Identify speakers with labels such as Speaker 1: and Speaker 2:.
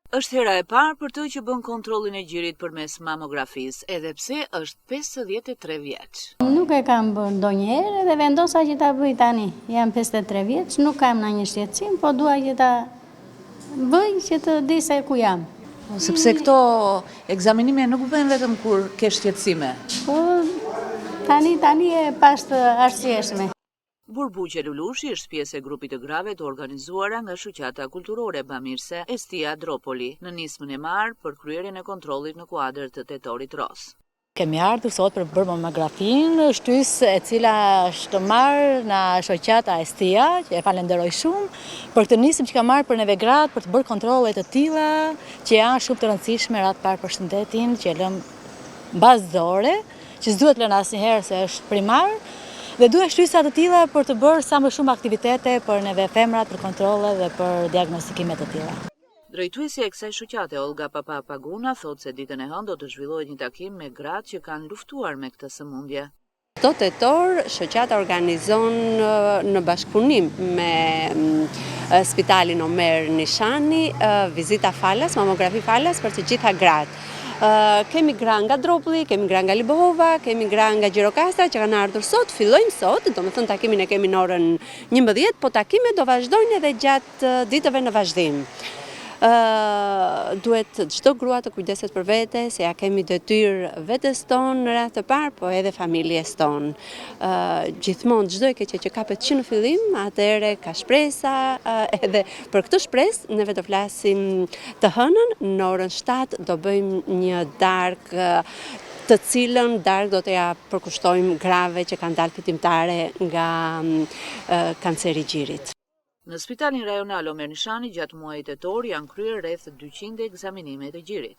Speaker 1: Është hera e parë për të që bën kontrollin e gjirit përmes mamografisë, edhe pse është 53 vjeç.
Speaker 2: Nuk e kam bërë ndonjëherë dhe vendosa që ta bëj tani. Jam 53 vjeç, nuk kam ndonjë shqetësim, po dua që ta bëj që të di se ku jam.
Speaker 3: Sepse këto ekzaminime nuk bëhen vetëm kur ke shqetësime.
Speaker 2: Po tani e pas të arsyeshme.
Speaker 1: Burbuqe Lulushi është pjesë e grupit të grave të organizuara nga Shoqata Kulturore Bamirse Estia Dropoli në nismën e marrë për kryerjen e kontrollit në kuadër të Tetorit Ros.
Speaker 4: Kemi ardhur sot për bërë mamografinë, shtysë e cila është marrë nga Shoqata Estia, që e falenderoj shumë, për këtë nismë që ka marrë për neve gratë për të bërë kontrolle të tilla që janë shumë të rëndësishme radh parë për shëndetin, që e lëm bazore, që s'duhet lënë asnjëherë se është primar. Dhe duhet shtysa të tilla për të bërë sa më shumë aktivitete për neve femrat, për kontrolle dhe për diagnostikime të tilla.
Speaker 1: Drejtuesja e kësaj shoqate Olga Papapaguna thotë se ditën e hënë do të zhvillohet një takim me gratë që kanë luftuar me këtë sëmundje.
Speaker 5: Çdo tetor, shoqata organizon në bashkëpunim me Spitalin Omer Nishani vizita falas, mamografi falas për të gjitha gratë. Kemi gra nga Dropulli, kemi gra nga Libohova, kemi gra nga Gjirokastra që kanë ardhur sot, fillojmë sot, do të thënë takimin e kemi në orën 11, po takimet do vazhdojnë edhe gjatë ditëve në vazhdim. Duhet çdo grua të kujdeset për vete, se ja kemi detyrë vetes tonë në radhë të parë, po edhe familjes tonë. Gjithmonë çdo e keqe që kapet që në fillim, atëherë ka shpresa, edhe për këtë shpresë neve do flasim të hënën në orën 7 do bëjmë një darkë të cilën darkë do të ja përkushtojmë grave që kanë dalë fitimtare nga kanceri i gjirit.
Speaker 1: Në Spitalin Rajonal Omer Nishani gjatë muajit tetor janë kryer rreth 200 ekzaminime të gjirit.